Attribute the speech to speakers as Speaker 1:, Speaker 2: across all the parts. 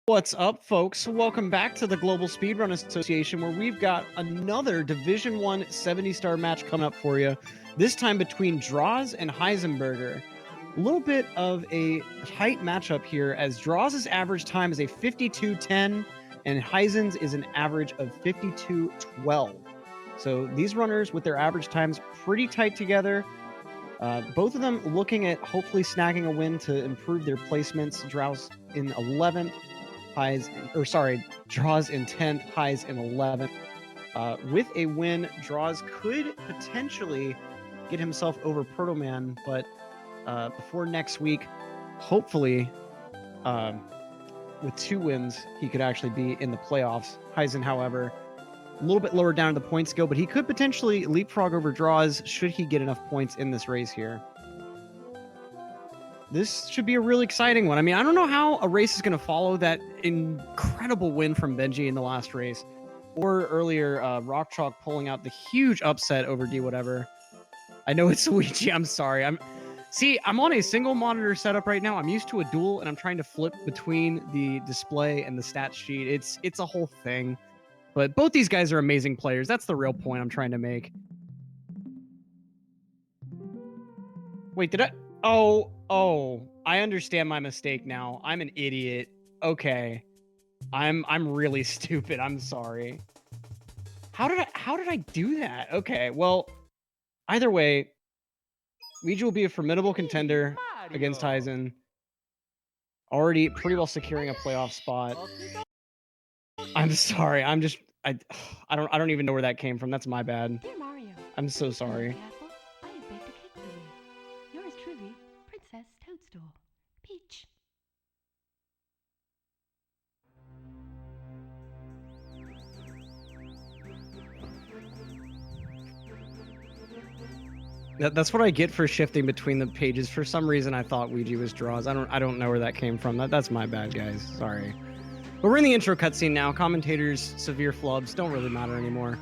Speaker 1: What's up, folks? Welcome back to the Global Speedrun Association, where we've got another Division 1 70-star match coming up for you, this time between Draws and Heisenburger. A little bit of a tight matchup here, as Draws' average time is a 52:10, and Heisen's is an average of 52:12. So these runners, with their average times pretty tight together. Both of them looking at hopefully snagging a win to improve their placements. Draws in 11th. Draws in 10th, Highs in 11th. With a win, Draws could potentially get himself over Proto Man, but before next week, hopefully, with 2 wins, he could actually be in the playoffs. Heisen, however, a little bit lower down in the points go, but he could potentially leapfrog over Draws should he get enough points in this race here. This should be a really exciting one. I mean, I don't know how a race is going to follow that incredible win from Benji in the last race, or earlier Rock Chalk pulling out the huge upset over D whatever. I know it's Weegee. I'm sorry. I'm on a single monitor setup right now. I'm used to a dual, and I'm trying to flip between the display and the stat sheet. It's a whole thing. But both these guys are amazing players. That's the real point I'm trying to make. Wait, did I? Oh, I understand my mistake now. I'm an idiot. Okay. I'm really stupid. I'm sorry. How did I do that? Okay, well, either way, Weegee will be a formidable contender against Heisen. Already pretty well securing a playoff spot. I'm sorry. I don't even know where that came from. That's my bad.
Speaker 2: Dear Mario,
Speaker 1: I'm so sorry.
Speaker 2: I have baked a cake for you. Yours truly, Princess Toadstool, Peach.
Speaker 1: That's what I get for shifting between the pages. For some reason, I thought Weegee was Draws. I don't know where that came from. That's my bad, guys. Sorry. But we're in the intro cutscene now. Commentators' severe flubs don't really matter anymore.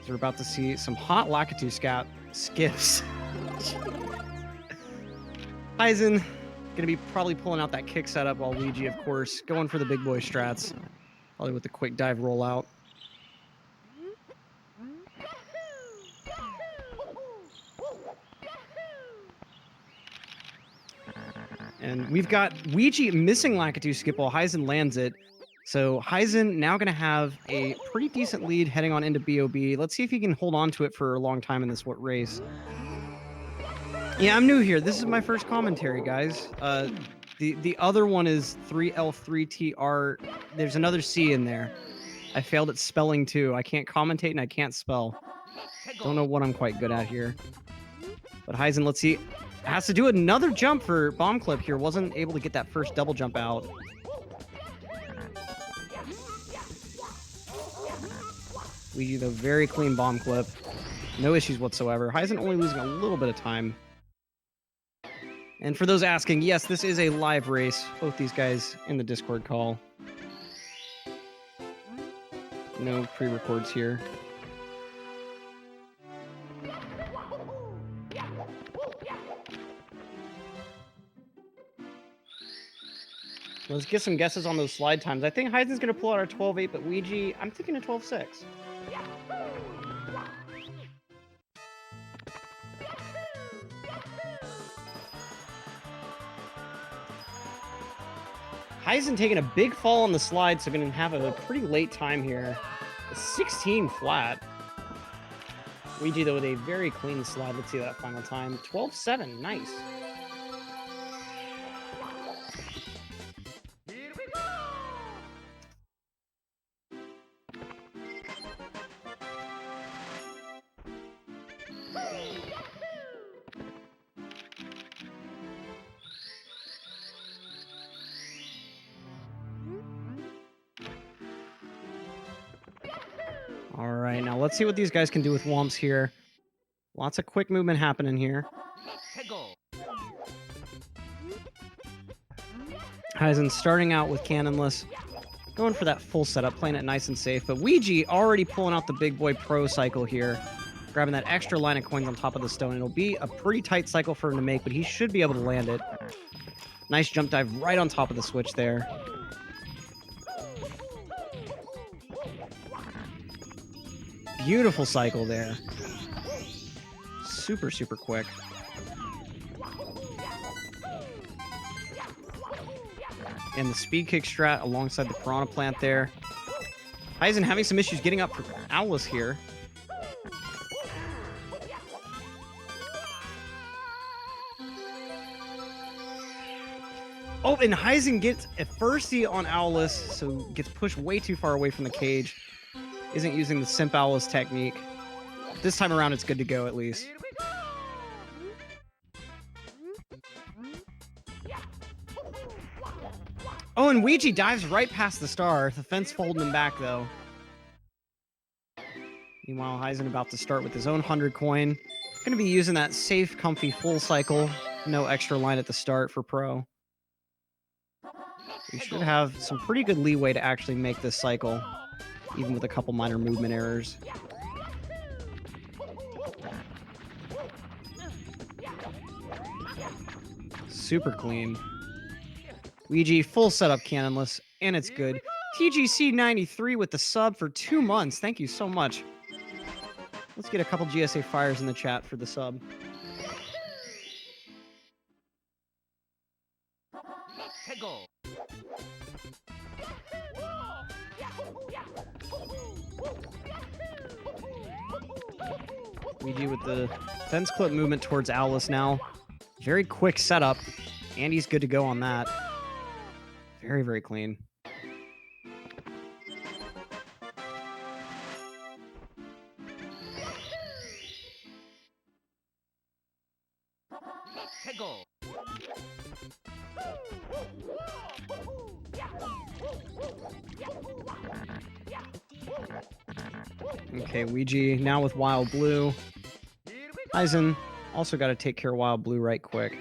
Speaker 1: So we're about to see some hot Lakitu skips. Heisen gonna be probably pulling out that kick setup, while Weegee, of course, going for the big boy strats. Probably with the quick dive rollout. And we've got Weegee missing Lakitu skip while Heisen lands it. So Heisen now going to have a pretty decent lead heading on into BOB. Let's see if he can hold on to it for a long time in this race. Yeah, I'm new here. This is my first commentary, guys. The other one is 3L3TR. There's another C in there. I failed at spelling too. I can't commentate and I can't spell. Don't know what I'm quite good at here. But Heisen, let's see. Has to do another jump for bomb clip here. Wasn't able to get that first double jump out. Weegee, though, very clean bomb clip. No issues whatsoever. Heisen only losing a little bit of time. And for those asking, yes, this is a live race. Both these guys in the Discord call. No pre-records here. Let's get some guesses on those slide times. I think Heisen's going to pull out our 12.8, but Weegee, I'm thinking a 12.6. Heisen taking a big fall on the slide, so going to have a pretty late time here. A 16 flat. Weegee, though, with a very clean slide. Let's see that final time. 12.7. Nice. All right, now let's see what these guys can do with Womps here. Lots of quick movement happening here. Heisen starting out with cannonless, going for that full setup, playing it nice and safe. But Weegee already pulling out the big boy pro cycle here, grabbing that extra line of coins on top of the stone. It'll be a pretty tight cycle for him to make, but he should be able to land it. Nice jump dive right on top of the switch there. Beautiful cycle there. Super, super quick. And the speed kick strat alongside the piranha plant there. Heisen having some issues getting up for Owlus here. Oh, and Heisen gets a firstie on Owlus, so gets pushed way too far away from the cage. Isn't using the Simp Owlus technique. This time around, it's good to go at least. Oh, and Weegee dives right past the star. The fence folding him back, though. Meanwhile, Heisen about to start with his own 100 coin. Going to be using that safe, comfy full cycle. No extra line at the start for Pro. We should have some pretty good leeway to actually make this cycle, even with a couple minor movement errors. Super clean. Weegee, full setup cannonless, and it's good. TGC93 with the sub for 2 months. Thank you so much. Let's get a couple GSA fires in the chat for the sub. Weegee with the fence clip movement towards Owlus now. Very quick setup, and he's good to go on that. Very, very clean. Okay, Weegee now with Wild Blue. Heisen also got to take care of Wild Blue right quick.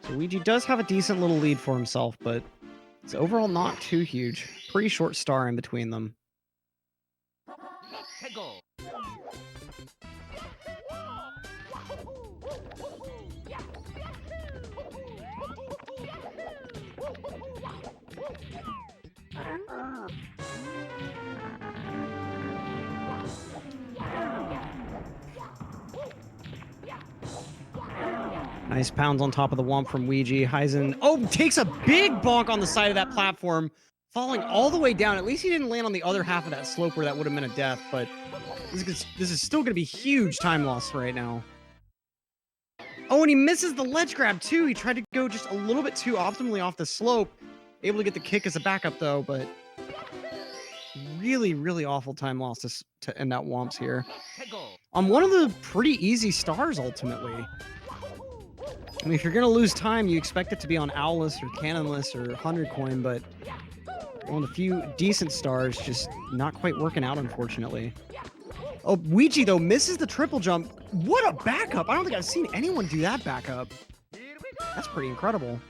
Speaker 1: So Weegee does have a decent little lead for himself, but it's overall not too huge. Pretty short star in between them. Nice pounds on top of the womp from Weegee. Heisen, oh, takes a big bonk on the side of that platform, falling all the way down. At least he didn't land on the other half of that slope where that would have been a death, but this is still going to be huge time loss right now. Oh, and he misses the ledge grab too. He tried to go just a little bit too optimally off the slope. Able to get the kick as a backup though, but really, really awful time loss to end out womps here. On one of the pretty easy stars, ultimately. I mean, if you're going to lose time, you expect it to be on Owlus or Cannonless or 100 coin, but on a few decent stars, just not quite working out, unfortunately. Oh, Weegee, though, misses the triple jump. What a backup! I don't think I've seen anyone do that backup. That's pretty incredible.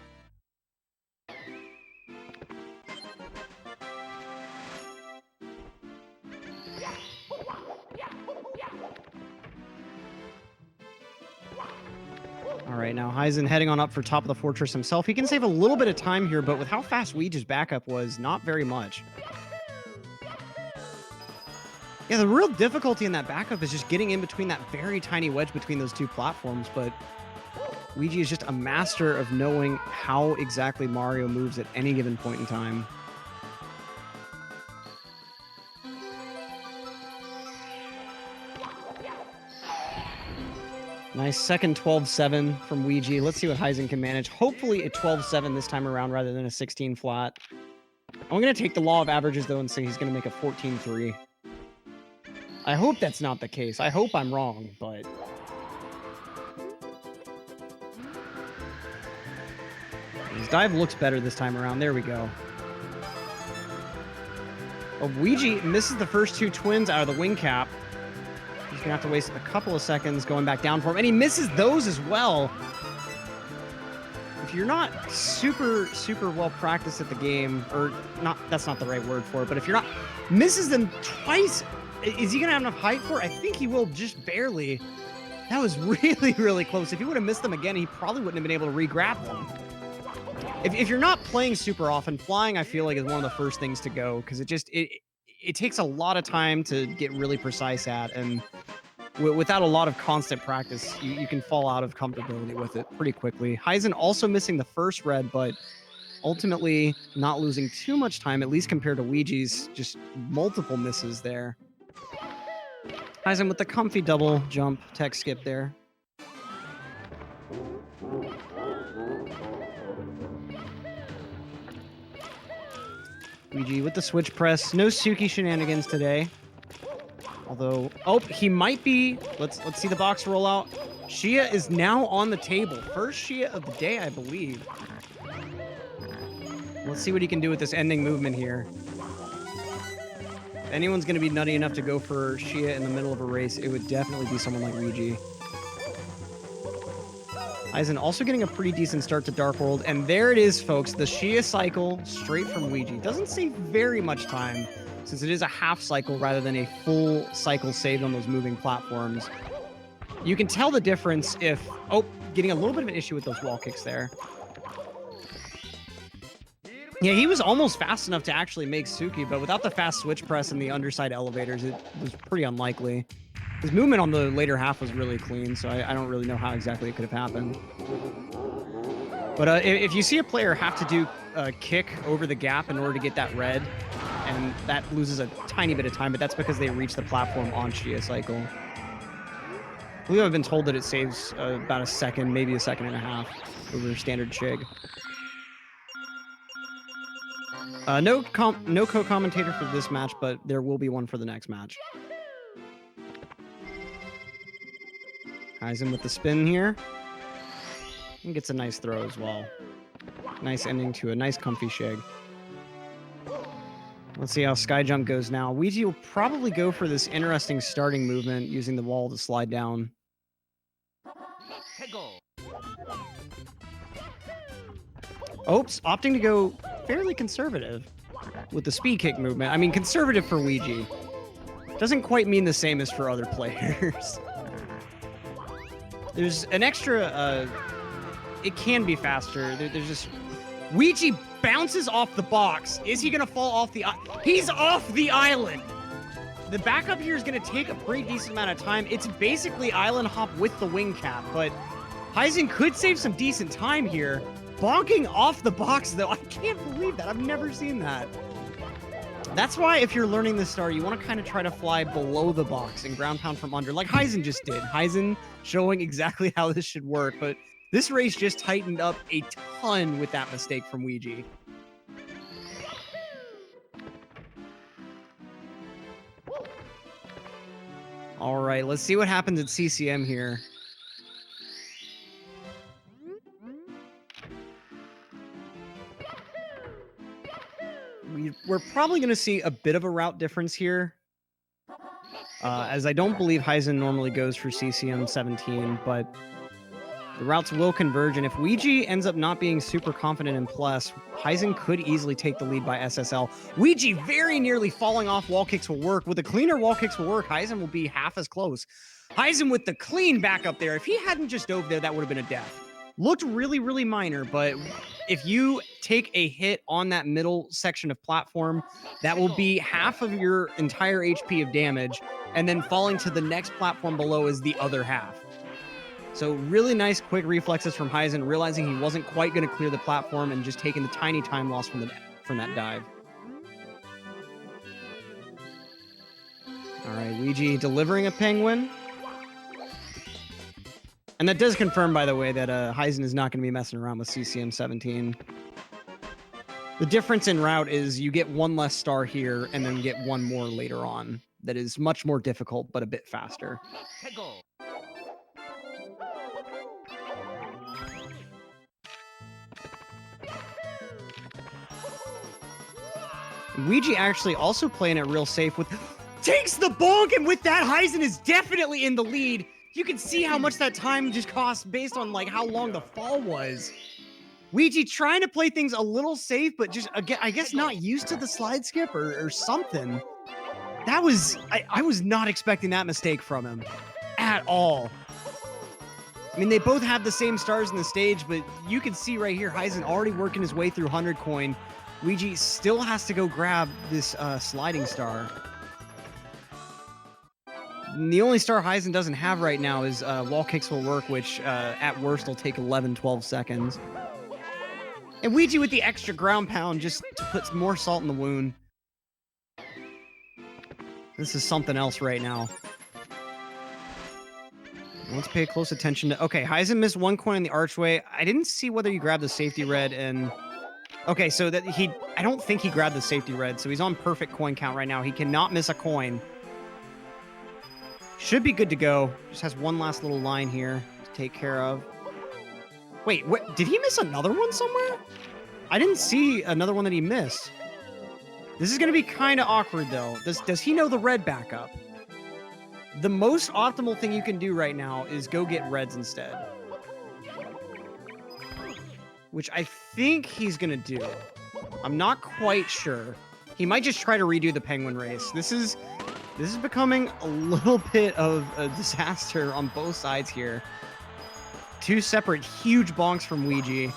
Speaker 1: All right, now Heisen heading on up for top of the fortress himself. He can save a little bit of time here, but with how fast Weegee's backup was, not very much. Yeah, the real difficulty in that backup is just getting in between that very tiny wedge between those two platforms, but Weegee is just a master of knowing how exactly Mario moves at any given point in time. Nice second 12-7 from Weegee. Let's see what Heisen can manage. Hopefully a 12-7 this time around rather than a 16 flat. I'm going to take the law of averages, though, and say he's going to make a 14-3. I hope that's not the case. I hope I'm wrong, but... His dive looks better this time around. There we go. Oh, Weegee misses the first two twins out of the wing cap. He's going to have to waste a couple of seconds going back down for him. And he misses those as well. If you're not super, super well practiced at the game, or not, that's not the right word for it, but if you're not, misses them twice, is he going to have enough height for it? I think he will, just barely. That was really, really close. If he would have missed them again, he probably wouldn't have been able to re-grab them. if you're not playing super often, flying I feel like is one of the first things to go because it takes a lot of time to get really precise at, and without a lot of constant practice, you can fall out of comfortability with it pretty quickly. Heisen also missing the first red, but ultimately not losing too much time, at least compared to Weegee's just multiple misses there. Heisen with the comfy double jump tech skip there. Weegee with the switch press. No Suki shenanigans today. Although, oh, he might be. Let's see the box roll out. Shia is now on the table. First Shia of the day, I believe. Let's see what he can do with this ending movement here. If anyone's going to be nutty enough to go for Shia in the middle of a race, it would definitely be someone like Weegee. Heisen also getting a pretty decent start to Dark World, and there it is, folks. The Shia cycle straight from Weegee. Doesn't save very much time, since it is a half cycle rather than a full cycle saved on those moving platforms. You can tell the difference if... Oh, getting a little bit of an issue with those wall kicks there. Yeah, he was almost fast enough to actually make Suki, but without the fast switch press and the underside elevators, it was pretty unlikely. His movement on the later half was really clean, so I don't really know how exactly it could have happened. But if you see a player have to do a kick over the gap in order to get that red, and that loses a tiny bit of time, but that's because they reach the platform on Shia cycle. I believe I've been told that it saves about a second, maybe a second and a half over standard Chig. No co-commentator for this match, but there will be one for the next match. Heisen with the spin here. And gets a nice throw as well. Nice ending to a nice comfy Shig. Let's see how Sky Jump goes now. Weegee will probably go for this interesting starting movement using the wall to slide down. Oops, opting to go fairly conservative with the speed kick movement. I mean, conservative for Weegee. Doesn't quite mean the same as for other players. There's an extra, it can be faster. There's just, Weegee bounces off the box. Is he gonna fall off the, he's off the island. The backup here is gonna take a pretty decent amount of time. It's basically island hop with the wing cap, but Heisen could save some decent time here. Bonking off the box though, I can't believe that. I've never seen that. That's why if you're learning this star, you want to kind of try to fly below the box and ground pound from under, like Heisen just did. Heisen showing exactly how this should work, but this race just tightened up a ton with that mistake from Weegee. All right, let's see what happens at CCM here. We're probably going to see a bit of a route difference here, as I don't believe Heisen normally goes for CCM 17, but the routes will converge, and if Weegee ends up not being super confident in plus, Heisen could easily take the lead by SSL. Weegee very nearly falling off wall kicks will work. With the cleaner wall kicks will work, Heisen will be half as close. Heisen with the clean back up there. If he hadn't just dove there, that would have been a death. Looked really, really minor, but if you take a hit on that middle section of platform, that will be half of your entire HP of damage, and then falling to the next platform below is the other half. So really nice quick reflexes from Heisen, realizing he wasn't quite going to clear the platform and just taking the tiny time loss from that dive. All right, Weegee delivering a penguin. And that does confirm, by the way, that Heisen is not going to be messing around with CCM 17. The difference in route is you get one less star here and then get one more later on. That is much more difficult, but a bit faster. Weegee actually also playing it real safe with... Takes the bonk, and with that, Heisen is definitely in the lead. You can see how much that time just cost based on like how long the fall was. Weegee trying to play things a little safe, but just, again, I guess not used to the slide skip or something. That was... I was not expecting that mistake from him at all. I mean, they both have the same stars in the stage, but you can see right here, Heisen already working his way through 100 coin. Weegee still has to go grab this sliding star. And the only star Heisen doesn't have right now is wall kicks will work, which at worst will take 11, 12 seconds. And Weegee with the extra ground pound just puts more salt in the wound. This is something else right now. Let's pay close attention to... Okay, Heisen missed 1 coin in the archway. I didn't see whether he grabbed the safety red and... Okay, so that I don't think he grabbed the safety red, so he's on perfect coin count right now. He cannot miss a coin. Should be good to go. Just has one last little line here to take care of. Wait, what? Did he miss another one somewhere? I didn't see another one that he missed. This is going to be kind of awkward, though. Does he know the red backup? The most optimal thing you can do right now is go get reds instead. Which I think he's going to do. I'm not quite sure. He might just try to redo the penguin race. This is becoming a little bit of a disaster on both sides here. 2 separate huge bonks from Weegee.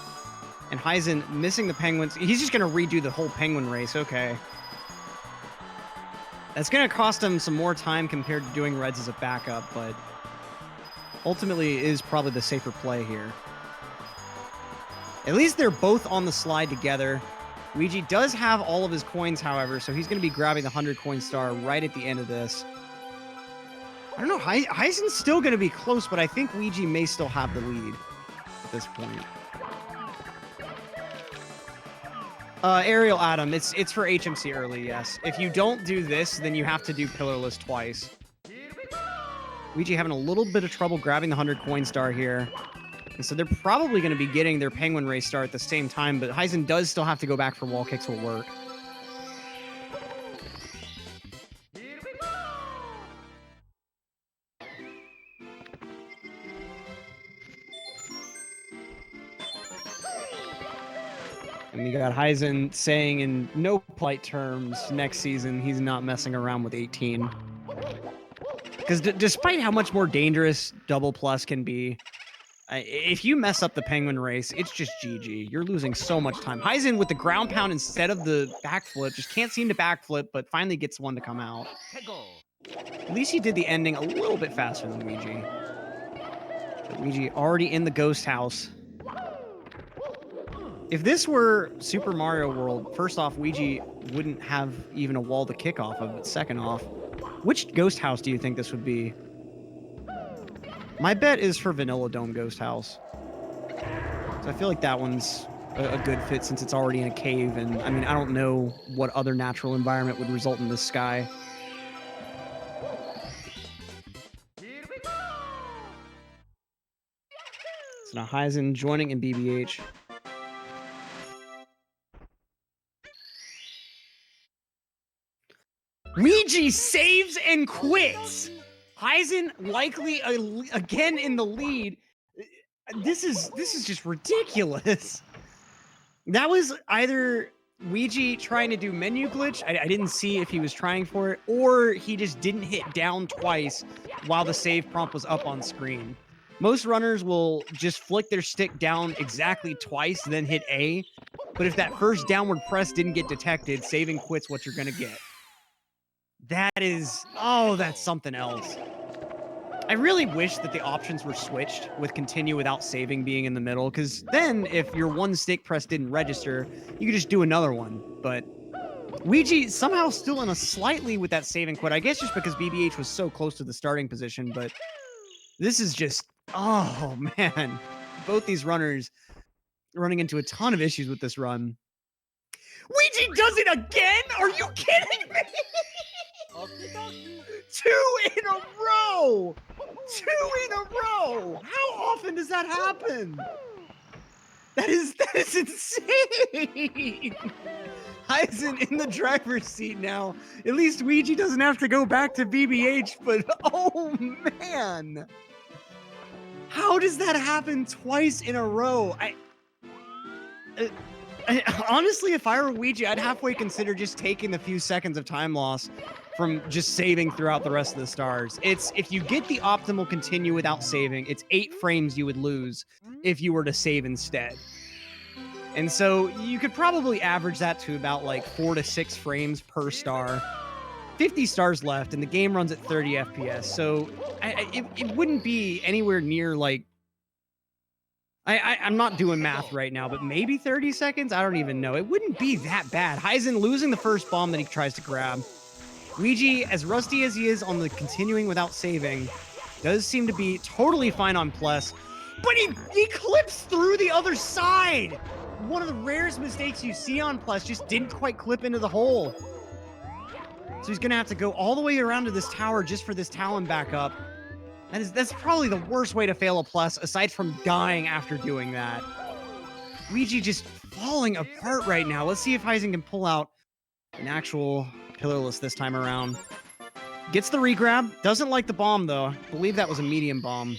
Speaker 1: And Heisen missing the penguins. He's just going to redo the whole penguin race. Okay. That's going to cost him some more time compared to doing reds as a backup, but ultimately is probably the safer play here. At least they're both on the slide together. Weegee does have all of his coins, however, so he's going to be grabbing the 100 coin star right at the end of this. I don't know. Heisen's still going to be close, but I think Weegee may still have the lead at this point. Aerial Adam, it's for HMC early, yes. If you don't do this, then you have to do pillarless twice. Weegee having a little bit of trouble grabbing the 100 coin star here. And so they're probably going to be getting their penguin race star at the same time, but Heisen does still have to go back for wall kicks will work. And you got Heisen saying in no polite terms next season he's not messing around with 18. Because despite how much more dangerous double plus can be, if you mess up the penguin race, it's just GG. You're losing so much time. Heisen with the ground pound instead of the backflip just can't seem to backflip, but finally gets one to come out. At least he did the ending a little bit faster than Weegee. But Weegee already in the ghost house. If this were Super Mario World, first off, Weegee wouldn't have even a wall to kick off of, but second off, which ghost house do you think this would be? My bet is for Vanilla Dome Ghost House. So I feel like that one's a good fit since it's already in a cave, and I mean, I don't know what other natural environment would result in this sky. So now Heisen joining in BBH. Weegee saves and quits. Heisen likely again in the lead. This is just ridiculous. That was either Weegee trying to do menu glitch. I didn't see if he was trying for it, or he just didn't hit down twice while the save prompt was up on screen. Most runners will just flick their stick down exactly twice, then hit A. But if that first downward press didn't get detected, save and quit's what you're gonna get. That is, oh, that's something else. I really wish that the options were switched with continue without saving being in the middle, because then if your one stick press didn't register, you could just do another one. But Weegee somehow still in a slightly with that save and quit. I guess just because BBH was so close to the starting position, but this is just, oh man. Both these runners running into a ton of issues with this run. Weegee does it again? Are you kidding me? 2 in a row! 2 in a row! How often does that happen? That is insane! Heisen in the driver's seat now. At least Weegee doesn't have to go back to BBH, but oh man! How does that happen twice in a row? Honestly, if I were Weegee, I'd halfway consider just taking the few seconds of time loss from just saving throughout the rest of the stars. It's if you get the optimal continue without saving, it's 8 frames you would lose if you were to save instead. And so you could probably average that to about like 4 to 6 frames per star. 50 stars left, and the game runs at 30 FPS. So it wouldn't be anywhere near like I'm not doing math right now, but maybe 30 seconds? I don't even know. It wouldn't be that bad. Heisen losing the first bomb that he tries to grab. Weegee, as rusty as he is on the continuing without saving, does seem to be totally fine on plus, but he clips through the other side. One of the rarest mistakes you see on plus, just didn't quite clip into the hole. So he's going to have to go all the way around to this tower just for this Talon backup. That's probably the worst way to fail a plus, aside from dying after doing that. Weegee just falling apart right now. Let's see if Heisen can pull out an actual pillarless this time around. Gets the regrab. Doesn't like the bomb, though. I believe that was a medium bomb.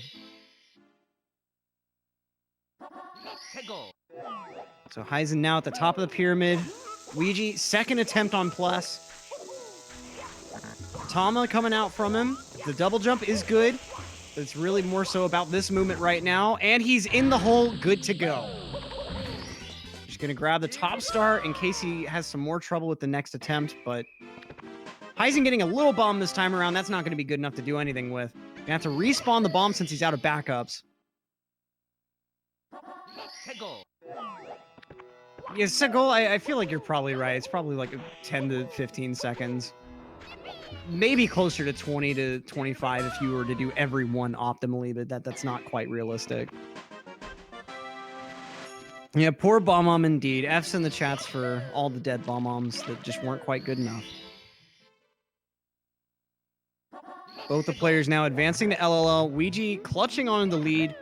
Speaker 1: So Heisen now at the top of the pyramid. Weegee, second attempt on plus. Tama coming out from him. The double jump is good. It's really more so about this movement right now. And he's in the hole, good to go. Just going to grab the top star in case he has some more trouble with the next attempt. But Heisen getting a little bomb this time around. That's not going to be good enough to do anything with. Going to have to respawn the bomb since he's out of backups. Yeah, Segol, I feel like you're probably right. It's probably like 10 to 15 seconds. Maybe closer to 20 to 25 if you were to do every one optimally, but that's not quite realistic. Yeah, poor Bomb-Om indeed. F's in the chats for all the dead Bomb-Oms that just weren't quite good enough. Both the players now advancing to LLL. Weegee clutching on the lead.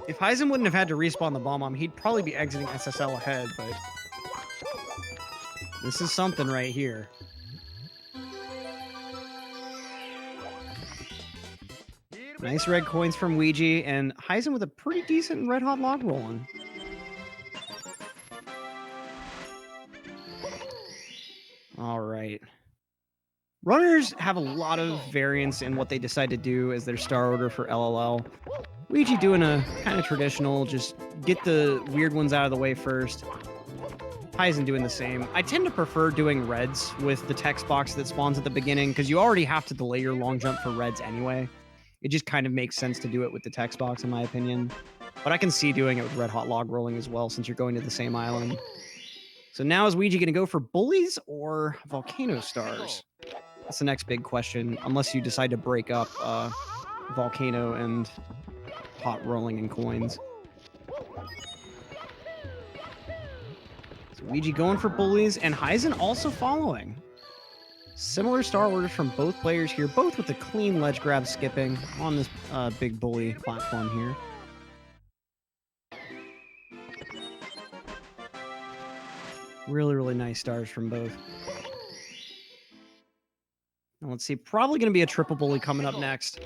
Speaker 1: If Heisen wouldn't have had to respawn the Bomb-Om, he'd probably be exiting SSL ahead, but this is something right here. Nice red coins from Weegee, and Heisen with a pretty decent red hot log rolling. All right. Runners have a lot of variance in what they decide to do as their star order for LLL. Weegee doing a kind of traditional, just get the weird ones out of the way first. Heisen doing the same. I tend to prefer doing reds with the text box that spawns at the beginning, because you already have to delay your long jump for reds anyway. It just kind of makes sense to do it with the text box, in my opinion. But I can see doing it with red hot log rolling as well, since you're going to the same island. So now is Weegee going to go for bullies or volcano stars? That's the next big question, unless you decide to break up volcano and hot rolling and coins. So Weegee going for bullies, and Heisen also following. Similar star orders from both players here, both with the clean ledge grab skipping on this big bully platform here. Really, really nice stars from both. Now let's see, probably going to be a triple bully coming up next.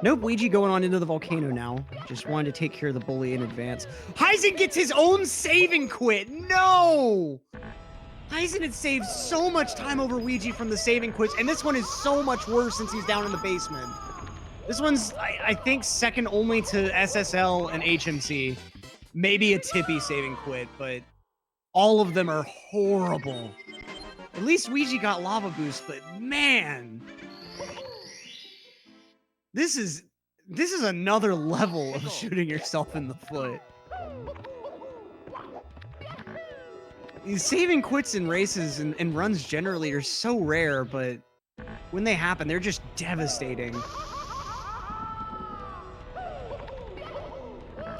Speaker 1: Nope, Weegee going on into the volcano now. Just wanted to take care of the bully in advance. Heisen gets his own save and quit. No! Heisen had saved so much time over Weegee from the saving quits, and this one is so much worse since he's down in the basement. This one's, I think, second only to SSL and HMC. Maybe a Tippy saving quit, but all of them are horrible. At least Weegee got lava boost, but man, this is another level of shooting yourself in the foot. These saving quits in races and runs generally are so rare, but when they happen, they're just devastating.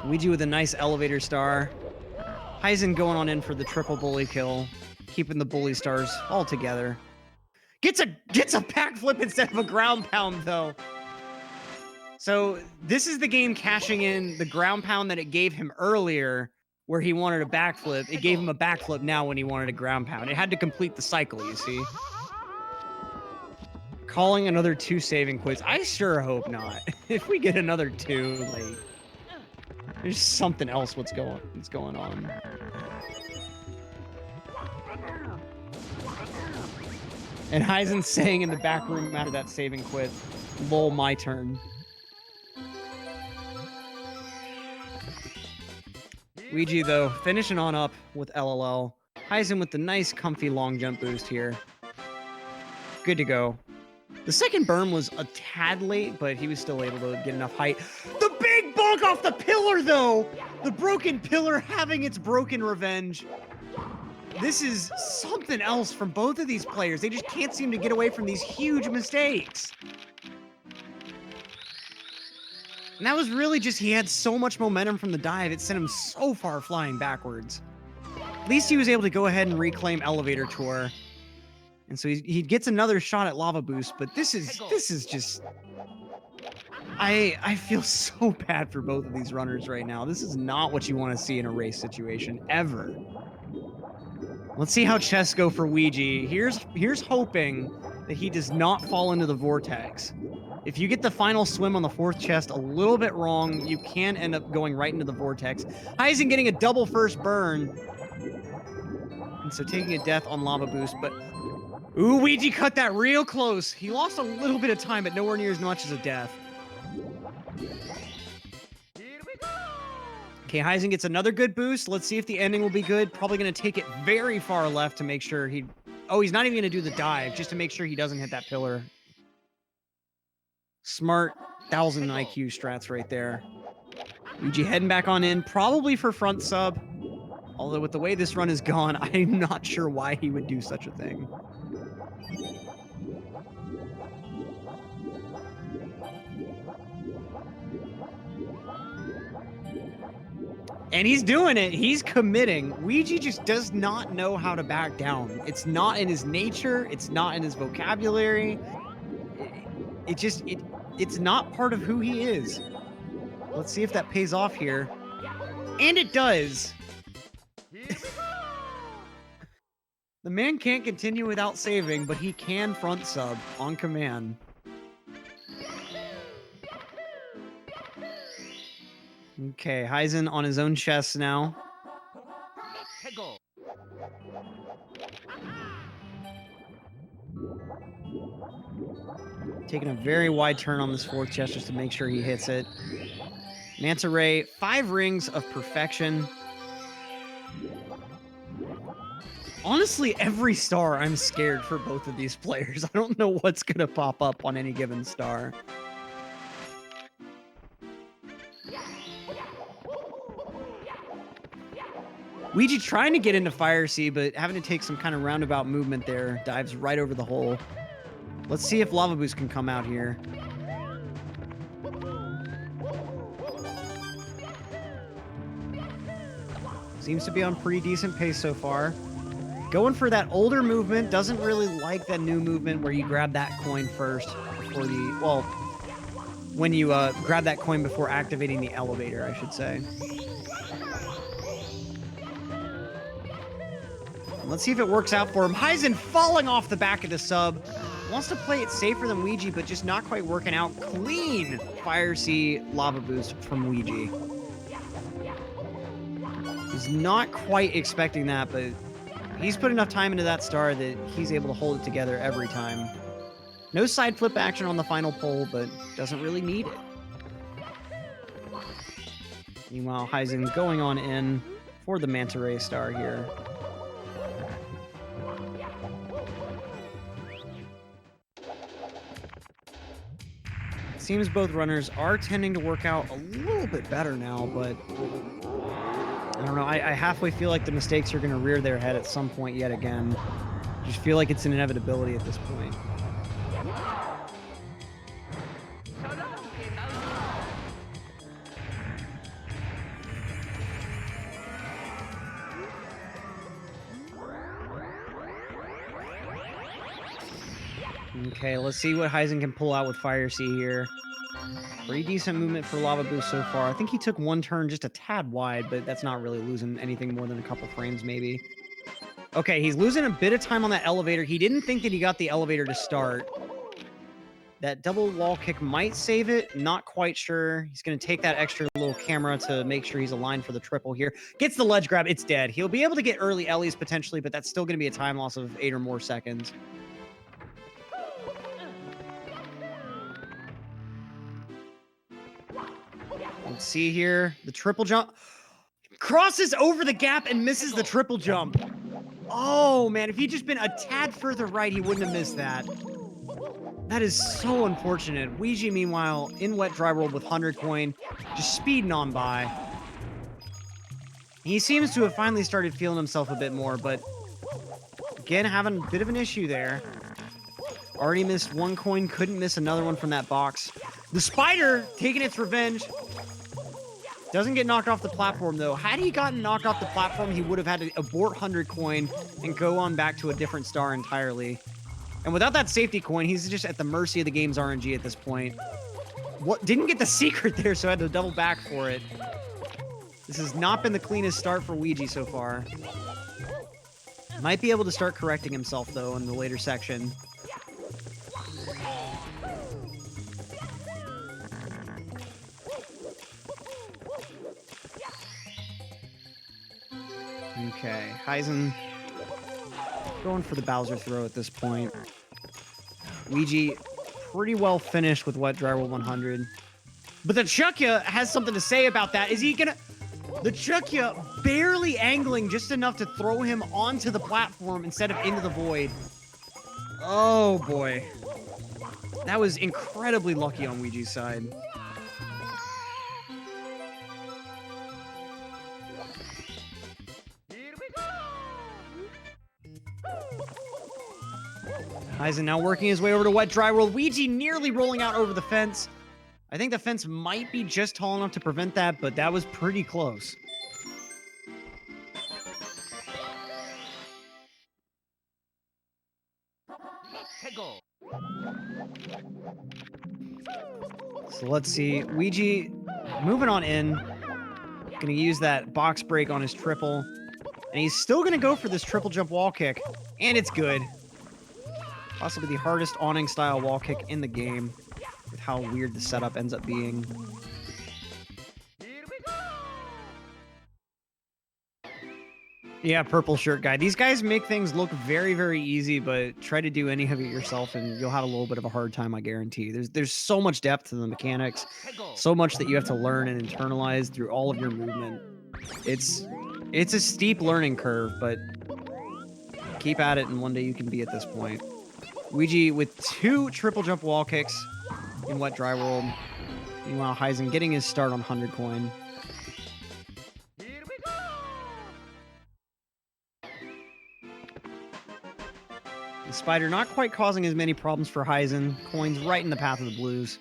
Speaker 1: Weegee with a nice elevator star. Heisen going on in for the triple bully kill, keeping the bully stars all together. Gets a backflip instead of a ground pound, though. So this is the game cashing in the ground pound that it gave him earlier, where he wanted a backflip. It gave him a backflip now when he wanted a ground pound. It had to complete the cycle, you see. Calling another 2 saving quits. I sure hope not. If we get another 2, like, there's something else what's going on. And Heisen saying in the back room after that saving quit, lol, my turn. Weegee, though, finishing on up with LLL. Heisen with the nice, comfy long jump boost here. Good to go. The second berm was a tad late, but he was still able to get enough height. The big bonk off the pillar, though! The broken pillar having its broken revenge. This is something else from both of these players. They just can't seem to get away from these huge mistakes. And that was really just, he had so much momentum from the dive, it sent him so far flying backwards. At least he was able to go ahead and reclaim elevator tour. And so he gets another shot at lava boost, but this is just... I feel so bad for both of these runners right now. This is not what you want to see in a race situation, ever. Let's see how chests go for Weegee. Here's hoping that he does not fall into the vortex. If you get the final swim on the fourth chest a little bit wrong, you can end up going right into the vortex. Heisen getting a double first burn. And so taking a death on lava boost, but... Ooh, Weegee cut that real close. He lost a little bit of time, but nowhere near as much as a death. Okay, Heisen gets another good boost. Let's see if the ending will be good. Probably going to take it very far left to make sure he... Oh, he's not even going to do the dive, just to make sure he doesn't hit that pillar. Smart 1000 IQ strats right there. Weegee heading back on in, probably for front sub. Although with the way this run is gone, I'm not sure why he would do such a thing. And he's doing it. He's committing. Weegee just does not know how to back down. It's not in his nature. It's not in his vocabulary. It's not part of who he is. Let's see if that pays off here. And it does. The man can't continue without saving, but he can front sub on command. Okay, Heisen on his own chest now. Taking a very wide turn on this fourth chest just to make sure he hits it. Manta Ray, 5 rings of perfection. Honestly, every star I'm scared for both of these players. I don't know what's gonna pop up on any given star. Weegee trying to get into Fire Sea, but having to take some kind of roundabout movement there. Dives right over the hole. Let's see if Lava Boost can come out here. Seems to be on pretty decent pace so far. Going for that older movement. Doesn't really like that new movement where you grab that coin first before the... Well, when you grab that coin before activating the elevator, I should say. Let's see if it works out for him. Heisen falling off the back of the sub. Wants to play it safer than Weegee, but just not quite working out. Clean Fire Sea Lava Boost from Weegee. He's not quite expecting that, but he's put enough time into that star that he's able to hold it together every time. No side flip action on the final pole, but doesn't really need it. Meanwhile, Heisen's going on in for the Manta Ray star here. Seems both runners are tending to work out a little bit better now, but I don't know. I halfway feel like the mistakes are going to rear their head at some point yet again. Just feel like it's an inevitability at this point. Okay, let's see what Heisen can pull out with Fire Sea here. Pretty decent movement for Lava Boost so far. I think he took one turn just a tad wide, but that's not really losing anything more than a couple frames maybe. Okay, he's losing a bit of time on that elevator. He didn't think that he got the elevator to start. That double wall kick might save it. Not quite sure. He's going to take that extra little camera to make sure he's aligned for the triple here. Gets the ledge grab. It's dead. He'll be able to get early Ellies potentially, but that's still going to be a time loss of 8 or more seconds. Let's see here. The triple jump. Crosses over the gap and misses the triple jump. Oh, man. If he'd just been a tad further right, he wouldn't have missed that. That is so unfortunate. Weegee, meanwhile, in wet dry world with 100 coin, just speeding on by. He seems to have finally started feeling himself a bit more, but again, having a bit of an issue there. Already missed 1 coin, couldn't miss another one from that box. The spider taking its revenge. Doesn't get knocked off the platform, though. Had he gotten knocked off the platform, he would have had to abort 100 coin and go on back to a different star entirely. And without that safety coin, he's just at the mercy of the game's RNG at this point. What? Didn't get the secret there, so I had to double back for it. This has not been the cleanest start for Weegee so far. Might be able to start correcting himself, though, in the later section. Okay, Heisen going for the Bowser throw at this point. Weegee pretty well finished with wet dry world 100. But the Chukya has something to say about that. Is he gonna... The Chukya barely angling just enough to throw him onto the platform instead of into the void. Oh boy. That was incredibly lucky on Weegee's side. Heisen now working his way over to wet dry world. Weegee nearly rolling out over the fence. I think the fence might be just tall enough to prevent that, but that was pretty close. So let's see. Weegee moving on in. Gonna use that box break on his triple. And he's still gonna go for this triple jump wall kick. And it's good. Possibly the hardest awning style wall kick in the game, with how weird the setup ends up being. Yeah, purple shirt guy. These guys make things look very, very easy, but try to do any of it yourself and you'll have a little bit of a hard time, I guarantee. There's so much depth to the mechanics, so much that you have to learn and internalize through all of your movement. It's a steep learning curve, but keep at it and one day you can be at this point. Weegee with 2 triple jump wall kicks in wet dry world. Meanwhile, Heisen getting his start on 100 coin. The spider not quite causing as many problems for Heisen. Coins right in the path of the blues.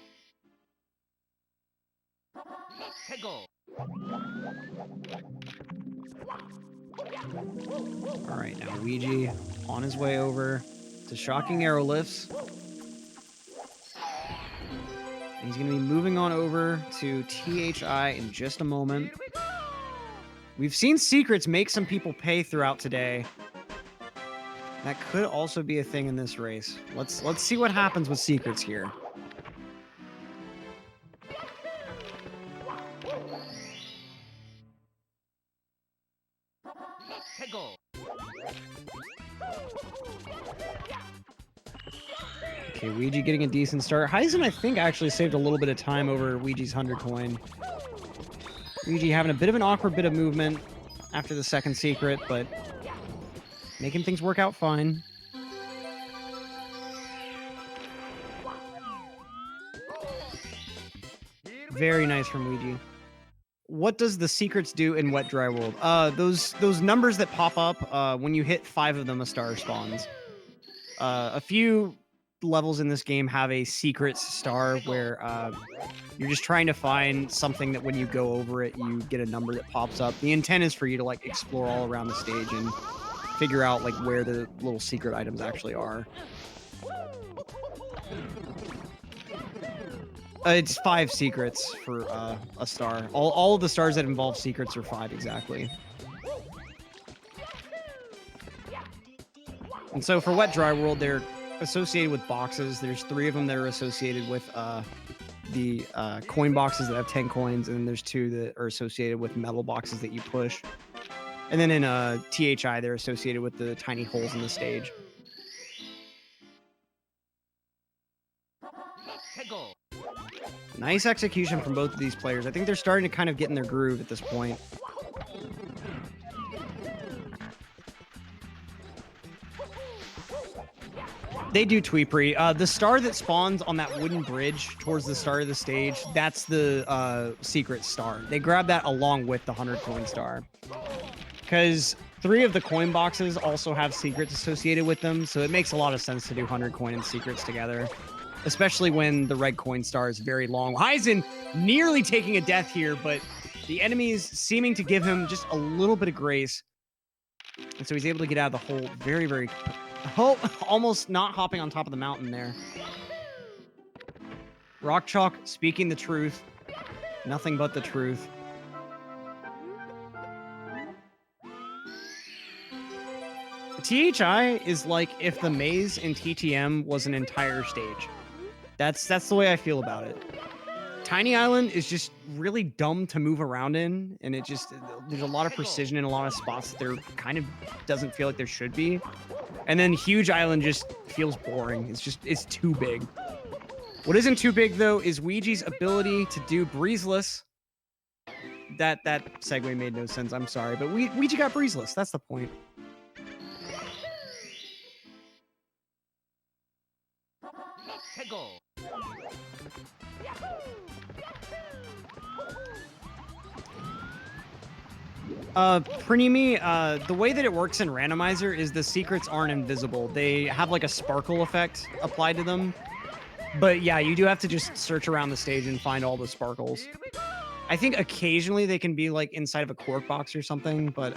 Speaker 1: Alright, now Weegee on his way over to shocking arrow lifts. And he's going to be moving on over to THI in just a moment. We've seen secrets make some people pay throughout today. That could also be a thing in this race. Let's see what happens with secrets here. Okay, Weegee getting a decent start. Heisen, I think, actually saved a little bit of time over Weegee's 100 coin. Weegee having a bit of an awkward bit of movement after the second secret, but making things work out fine. Very nice from Weegee. What does the secrets do in wet dry world? Those numbers that pop up when you hit 5 of them, a star spawns. A few levels in this game have a secrets star where you're just trying to find something that when you go over it, you get a number that pops up. The intent is for you to like explore all around the stage and figure out like where the little secret items actually are. It's 5 secrets for a star. All of the stars that involve secrets are 5 exactly. And so for wet dry world, they're associated with boxes. There's 3 of them that are associated with the coin boxes that have 10 coins, and then there's 2 that are associated with metal boxes that you push. And then in THI, they're associated with the tiny holes in the stage. Nice execution from both of these players. I think they're starting to kind of get in their groove at this point. They do Tweepry. The star that spawns on that wooden bridge towards the start of the stage, that's the secret star. They grab that along with the 100 coin star. Because 3 of the coin boxes also have secrets associated with them, so it makes a lot of sense to do 100 coin and secrets together. Especially when the red coin star is very long. Heisen nearly taking a death here, but the enemies seeming to give him just a little bit of grace. And so he's able to get out of the hole very, very... almost not hopping on top of the mountain there. Rock Chalk speaking the truth. Nothing but the truth. THI is like if the maze in TTM was an entire stage. That's the way I feel about it. Tiny Island is just really dumb to move around in, and there's a lot of precision in a lot of spots that there kind of doesn't feel like there should be. And then Huge Island just feels boring. It's too big. What isn't too big, though, is Weegee's ability to do Breezeless. That segue made no sense, I'm sorry. But Weegee got Breezeless, that's the point. Pranimi, the way that it works in Randomizer is the secrets aren't invisible. They have like a sparkle effect applied to them. But yeah, you do have to just search around the stage and find all the sparkles. I think occasionally they can be like inside of a cork box or something, but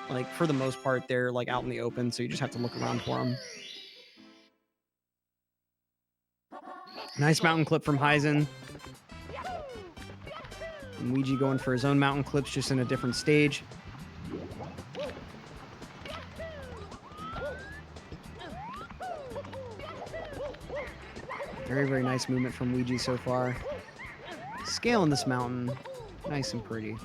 Speaker 1: like for the most part, they're like out in the open, so you just have to look around for them. Nice mountain clip from Heisen. And Weegee going for his own mountain clips, just in a different stage. Very, very nice movement from Weegee so far. Scaling this mountain, nice and pretty.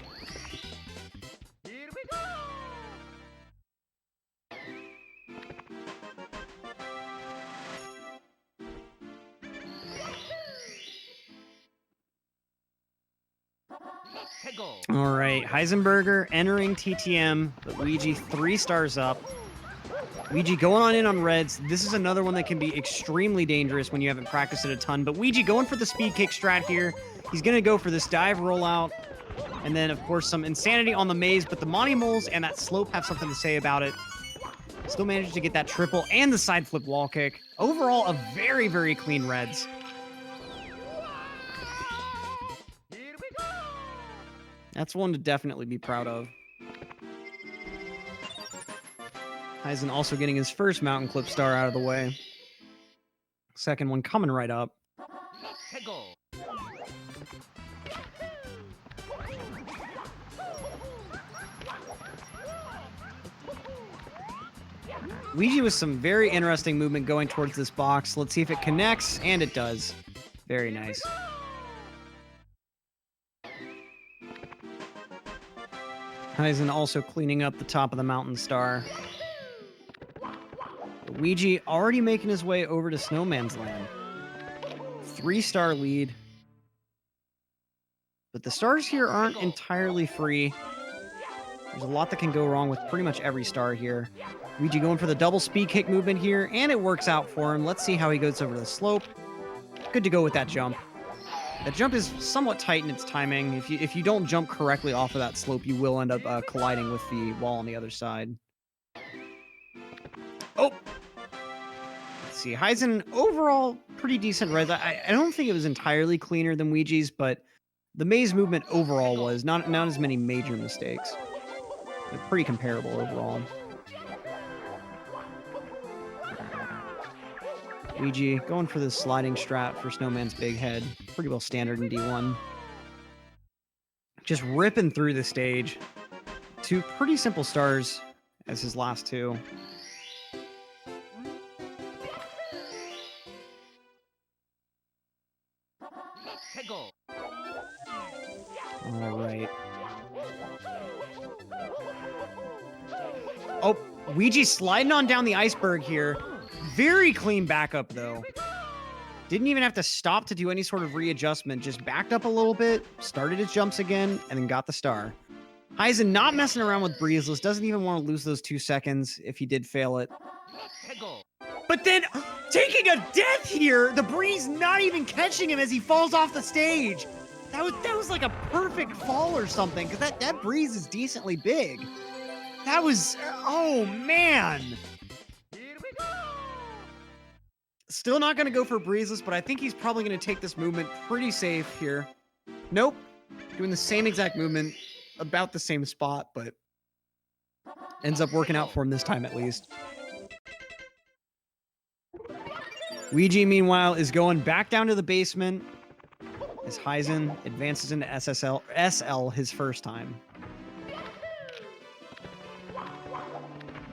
Speaker 1: All right, Heisenburger entering TTM, but Weegee 3 stars up. Weegee going on in on reds. This is another one that can be extremely dangerous when you haven't practiced it a ton, but Weegee going for the speed kick strat here. He's going to go for this dive rollout, and then, of course, some insanity on the maze, but the Monty Moles and that slope have something to say about it. Still managed to get that triple and the side flip wall kick. Overall, a very, very clean reds. That's one to definitely be proud of. Heisen also getting his first mountain clip star out of the way. Second one coming right up. Weegee with some very interesting movement going towards this box. Let's see if it connects, and it does. Very nice. Heisen also cleaning up the top of the mountain star. Weegee already making his way over to Snowman's Land. 3-star lead. But the stars here aren't entirely free. There's a lot that can go wrong with pretty much every star here. Weegee going for the double speed kick movement here, and it works out for him. Let's see how he goes over the slope. Good to go with that jump. That jump is somewhat tight in its timing. If you don't jump correctly off of that slope, you will end up colliding with the wall on the other side. Oh! Let's see. Heisen, overall, pretty decent res. I don't think it was entirely cleaner than Weegee's, but the maze movement overall was not as many major mistakes. But pretty comparable overall. Weegee going for the sliding strat for Snowman's big head. Pretty well standard in D1. Just ripping through the stage. 2 pretty simple stars as his last 2. All right. Oh, Weegee sliding on down the iceberg here. Very clean backup, though. Didn't even have to stop to do any sort of readjustment. Just backed up a little bit, started his jumps again, and then got the star. Heisen not messing around with breezeless. Doesn't even want to lose those 2 seconds if he did fail it. But then, taking a death here, the breeze not even catching him as he falls off the stage. That was like a perfect fall or something, because that breeze is decently big. That was, oh man. Still not going to go for breezeless, but I think he's probably going to take this movement pretty safe here. Nope. Doing the same exact movement, about the same spot, but ends up working out for him this time at least. Weegee, meanwhile, is going back down to the basement as Heisen advances into SL his first time.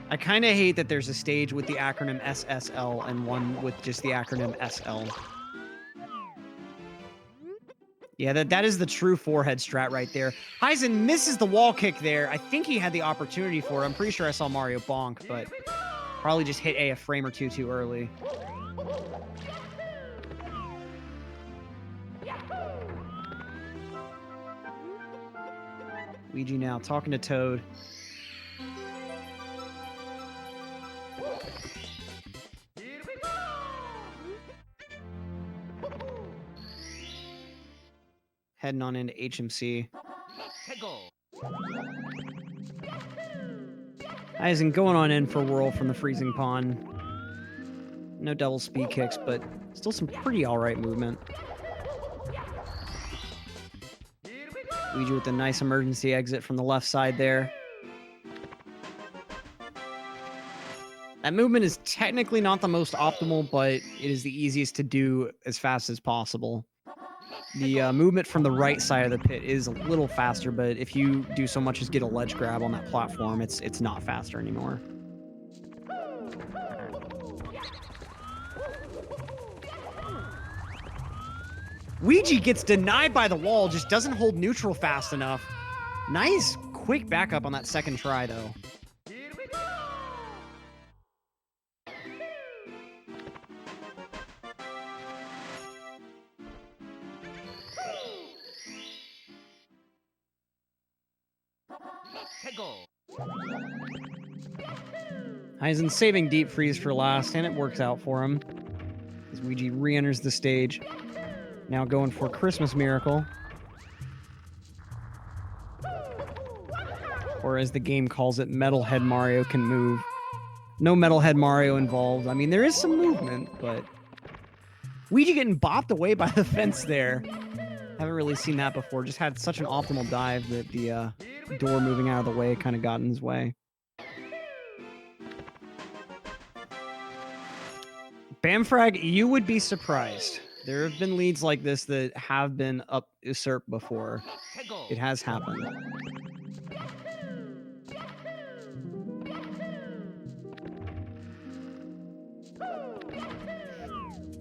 Speaker 1: I kind of hate that there's a stage with the acronym SSL and one with just the acronym SL. Yeah, that is the true forehead strat right there. Heisen misses the wall kick there. I think he had the opportunity for it. I'm pretty sure I saw Mario bonk, but probably just hit a frame or two too early. Weegee now talking to Toad. Heading on into HMC. Heisen going on in for whirl from the freezing pond. No double speed kicks, but still some pretty alright movement. Weegee with a nice emergency exit from the left side there. That movement is technically not the most optimal, but it is the easiest to do as fast as possible. The movement from the right side of the pit is a little faster, but if you do so much as get a ledge grab on that platform, it's not faster anymore. Weegee gets denied by the wall, just doesn't hold neutral fast enough. Nice quick backup on that second try, though. Heisen saving deep freeze for last, and it works out for him as Weegee re-enters the stage. Now going for Christmas Miracle. Or as the game calls it, Metalhead Mario can move. No Metalhead Mario involved. I mean, there is some movement, but Weegee getting bopped away by the fence there. Haven't really seen that before. Just had such an optimal dive that the door moving out of the way kind of got in his way. Bamfrag, you would be surprised. There have been leads like this that have been usurped before. It has happened.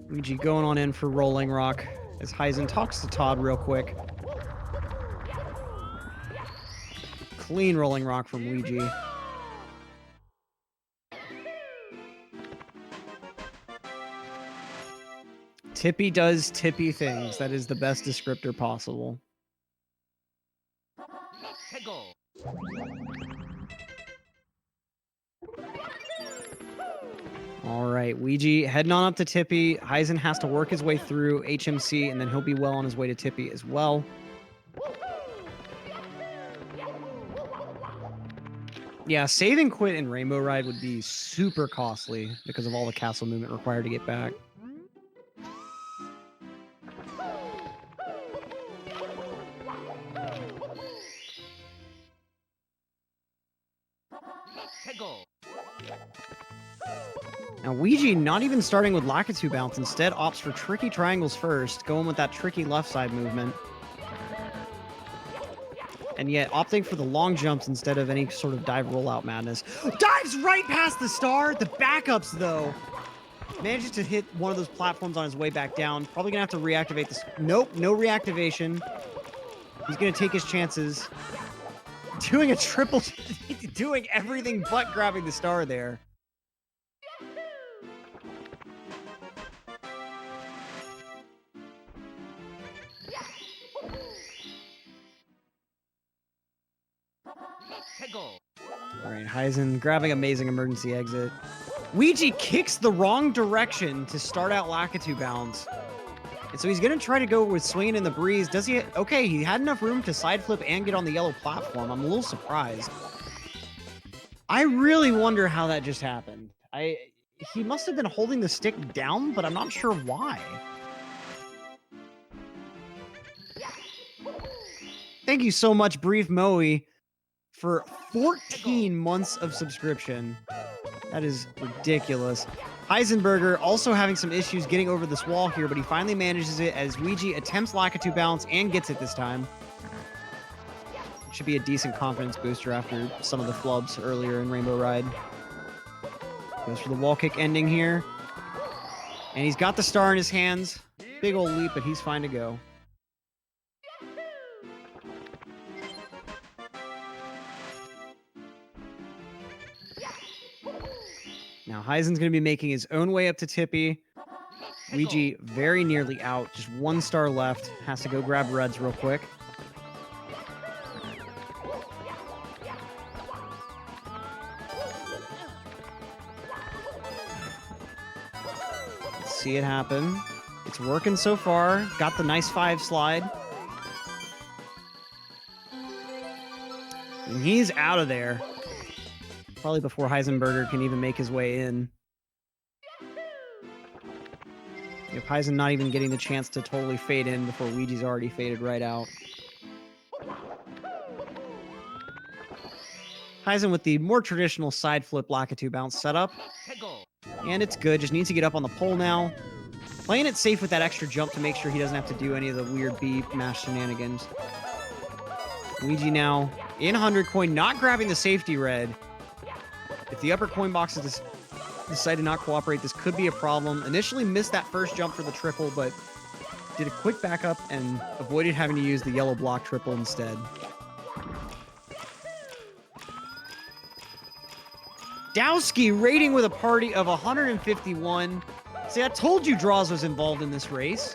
Speaker 1: Weegee going on in for Rolling Rock as Heisen talks to Todd real quick. Clean Rolling Rock from Weegee. Tippy does tippy things. That is the best descriptor possible. All right, Weegee heading on up to Tippy. Heisen has to work his way through HMC, and then he'll be well on his way to Tippy as well. Yeah, save and quit in Rainbow Ride would be super costly because of all the castle movement required to get back. Now, Weegee not even starting with Lakitu bounce, instead opts for tricky triangles first, going with that tricky left side movement. And yet opting for the long jumps instead of any sort of dive rollout madness. Dives right past the star! The backups, though. Manages to hit one of those platforms on his way back down. Probably gonna have to reactivate this. Nope, no reactivation. He's gonna take his chances. Doing a triple, doing everything but grabbing the star there. All right, Heisen grabbing amazing emergency exit. Weegee kicks the wrong direction to start out Lakitu bounce. And so he's going to try to go with swinging in the breeze. Does he? Okay, he had enough room to side flip and get on the yellow platform. I'm a little surprised. I really wonder how that just happened. He must have been holding the stick down, but I'm not sure why. Thank you so much, Brief Moe, for 14 months of subscription. That is ridiculous. Heisenburger also having some issues getting over this wall here, but he finally manages it as Weegee attempts Lakitu bounce and gets it this time. It should be a decent confidence booster after some of the flubs earlier in Rainbow Ride. Goes for the wall kick ending here. And he's got the star in his hands. Big old leap, but he's fine to go. Now Heisen's going to be making his own way up to Tippy. Weegee very nearly out. Just 1 star left. Has to go grab reds real quick. Let's see it happen. It's working so far. Got the nice 5 slide. And he's out of there. Probably before Heisenburger can even make his way in. If Heisen not even getting the chance to totally fade in before Weegee's already faded right out. Heisen with the more traditional side flip Lakitu bounce setup. And it's good, just needs to get up on the pole now. Playing it safe with that extra jump to make sure he doesn't have to do any of the weird B mash shenanigans. Weegee now in 100 coin, not grabbing the safety red. If the upper coin boxes decide to not cooperate, this could be a problem. Initially missed that first jump for the triple, but did a quick backup and avoided having to use the yellow block triple instead. Dowski rating with a party of 151. See, I told you Draws was involved in this race.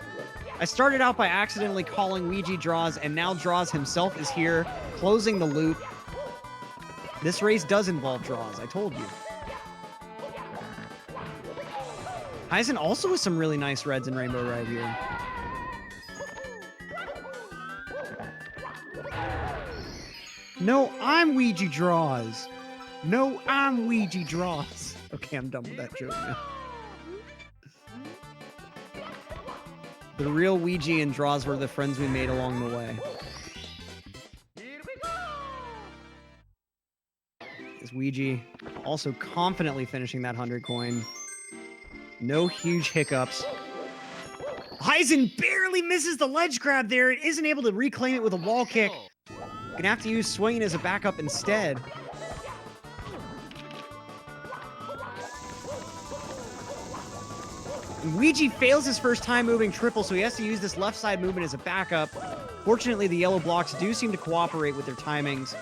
Speaker 1: I started out by accidentally calling Weegee Draws, and now Draws himself is here, closing the loop. This race does involve Draws, I told you. Heisen also with some really nice reds in Rainbow Ride here. No, I'm Weegee Draws. No, I'm Weegee Draws. Okay, I'm done with that joke now. The real Weegee and Draws were the friends we made along the way. Is Weegee also confidently finishing that 100 coin. No huge hiccups. Heisen barely misses the ledge grab there. It isn't able to reclaim it with a wall kick. Gonna have to use swinging as a backup instead. Weegee fails his first time moving triple, so he has to use this left side movement as a backup. Fortunately, the yellow blocks do seem to cooperate with their timings.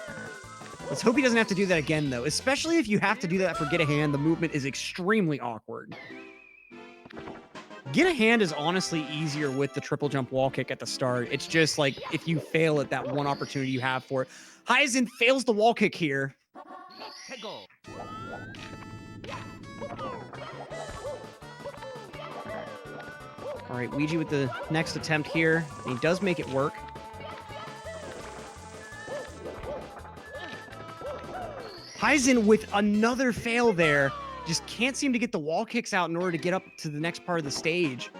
Speaker 1: Let's hope he doesn't have to do that again, though. Especially if you have to do that for Get a Hand, the movement is extremely awkward. Get a Hand is honestly easier with the triple jump wall kick at the start. It's just like if you fail at that one opportunity you have for it. Heisen fails the wall kick here. All right, Weegee with the next attempt here. He does make it work. Heisen with another fail there. Just can't seem to get the wall kicks out in order to get up to the next part of the stage.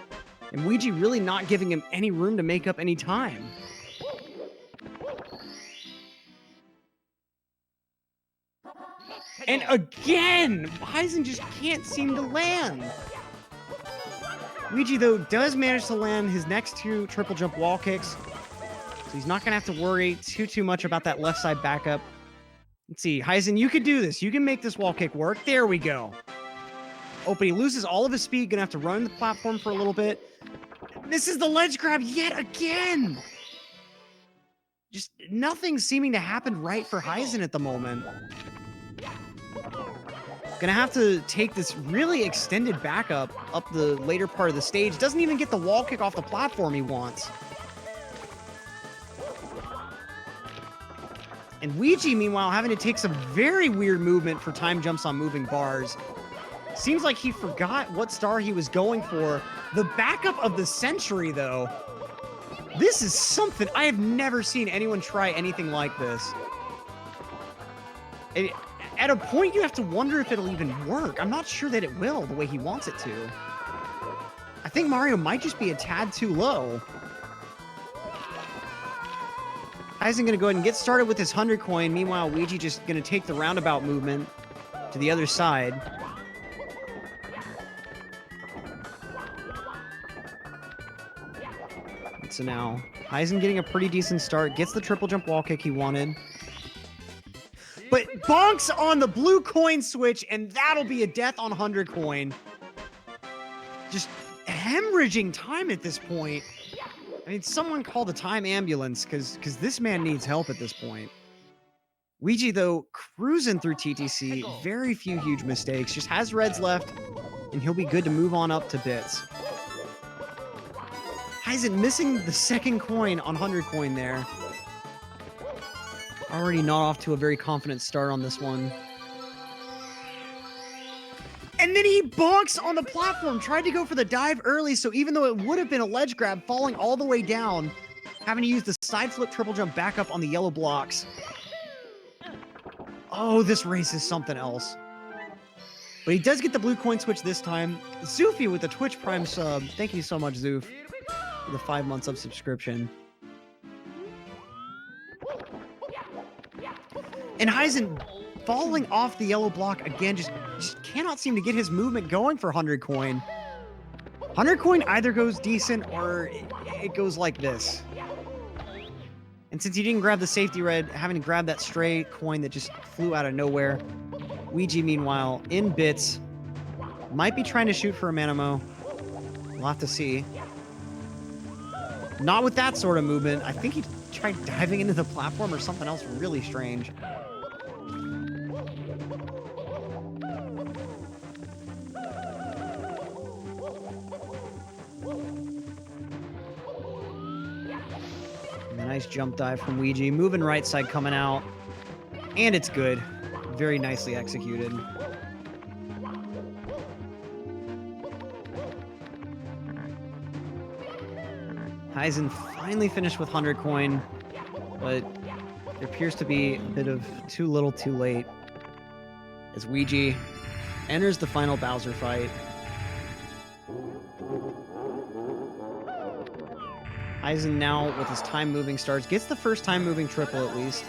Speaker 1: And Weegee really not giving him any room to make up any time. And again, Heisen just can't seem to land. Weegee, though, does manage to land his next 2 triple jump wall kicks. So he's not going to have to worry too much about that left side backup. Let's see. Heisen, you could do this. You can make this wall kick work. There we go. Oh, but he loses all of his speed. Going to have to run the platform for a little bit. This is the ledge grab yet again. Just nothing seeming to happen right for Heisen at the moment. Gonna have to take this really extended backup up the later part of the stage. Doesn't even get the wall kick off the platform he wants. And Weegee, meanwhile, having to take some very weird movement for time jumps on moving bars. Seems like he forgot what star he was going for. The backup of the century, though. This is something. I have never seen anyone try anything like this. At a point, you have to wonder if it'll even work. I'm not sure that it will the way he wants it to. I think Mario might just be a tad too low. Heisen going to go ahead and get started with his 100 coin. Meanwhile, Weegee just going to take the roundabout movement to the other side. And so now, Heisen getting a pretty decent start. Gets the triple jump wall kick he wanted. But bonks on the blue coin switch, and that'll be a death on 100 coin. Just hemorrhaging time at this point. I mean, someone call the time ambulance, because this man needs help at this point. Weegee, though, cruising through TTC. Very few huge mistakes. Just has reds left, and he'll be good to move on up to bits. Heisen missing the second coin on 100 coin there. Already not off to a very confident start on this one. And then he bonks on the platform. Tried to go for the dive early, so even though it would have been a ledge grab, falling all the way down, having to use the side flip triple jump back up on the yellow blocks. Oh, this race is something else. But he does get the blue coin switch this time. Zoofy with the Twitch Prime sub. Thank you so much, Zoof, for the 5 months of subscription. And Heisen falling off the yellow block again, just cannot seem to get his movement going for 100 coin. 100 coin either goes decent or it goes like this. And since he didn't grab the safety red, having to grab that stray coin that just flew out of nowhere. Weegee, meanwhile, in bits, might be trying to shoot for a Manamo. We'll have to see. Not with that sort of movement. I think he tried diving into the platform or something else really strange. Nice jump dive from Weegee. Moving right side coming out. And it's good. Very nicely executed. Heisen finally finished with 100 coin, but there appears to be a bit of too little too late as Weegee enters the final Bowser fight. Heisen now, with his time moving starts, gets the first time moving triple at least.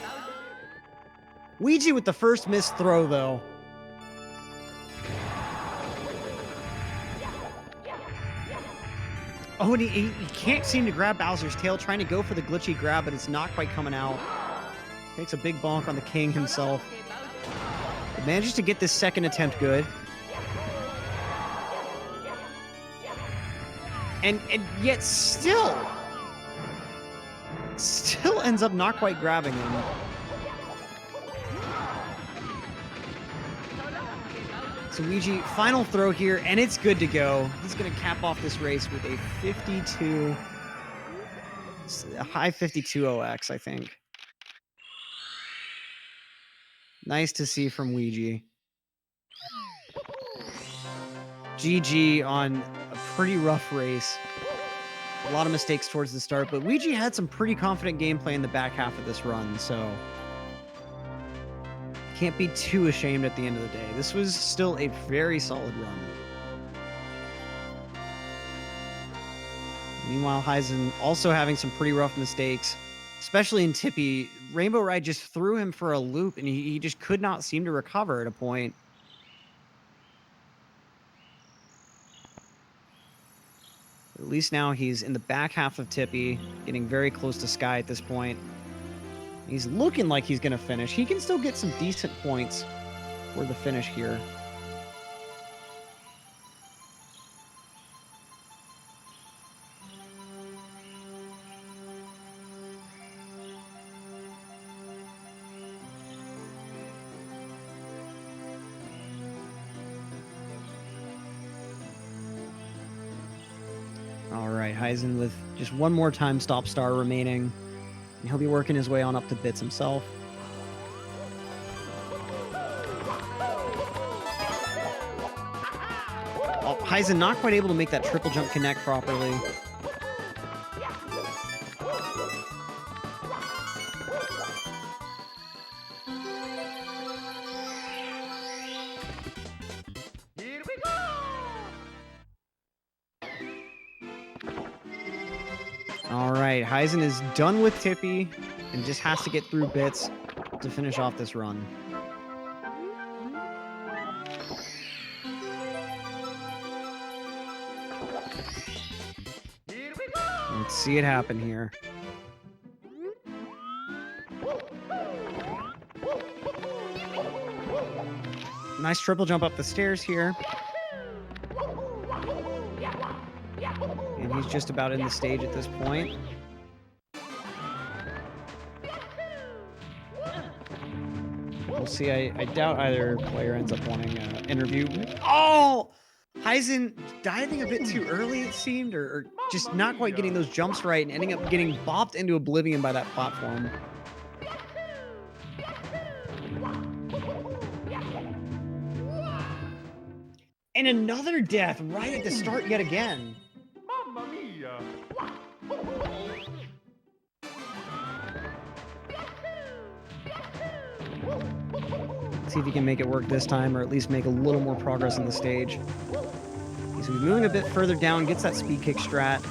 Speaker 1: Weegee with the first missed throw, though. Oh, and he can't seem to grab Bowser's tail, trying to go for the glitchy grab, but it's not quite coming out. Takes a big bonk on the king himself. But manages to get this second attempt good. And yet still ends up not quite grabbing him. So Weegee, final throw here, and it's good to go. He's going to cap off this race with a 52, a high 52 OX, I think. Nice to see from Weegee. GG on a pretty rough race. A lot of mistakes towards the start, but Weegee had some pretty confident gameplay in the back half of this run, so can't be too ashamed at the end of the day. This was still a very solid run. Meanwhile, Heisen also having some pretty rough mistakes, especially in Tippy. Rainbow Ride just threw him for a loop, and he just could not seem to recover at a point. At least now he's in the back half of Tippy, getting very close to Sky at this point. He's looking like he's going to finish. He can still get some decent points for the finish here. All right, Heisen with just one more time stop star remaining. And he'll be working his way on up to bits himself. Oh, Heisen not quite able to make that triple jump connect properly. All right, Heisen is done with Tippy and just has to get through bits to finish off this run. Let's see it happen here. Nice triple jump up the stairs here. And he's just about in the stage at this point. We'll see. I doubt either player ends up wanting an interview. Oh! Heisen diving a bit too early, it seemed, or just not quite getting those jumps right and ending up getting bopped into oblivion by that platform. And another death right at the start yet again.
Speaker 3: Mamma mia!
Speaker 1: See if he can make it work this time, or at least make a little more progress on the stage. So he's moving a bit further down, gets that speed kick strat.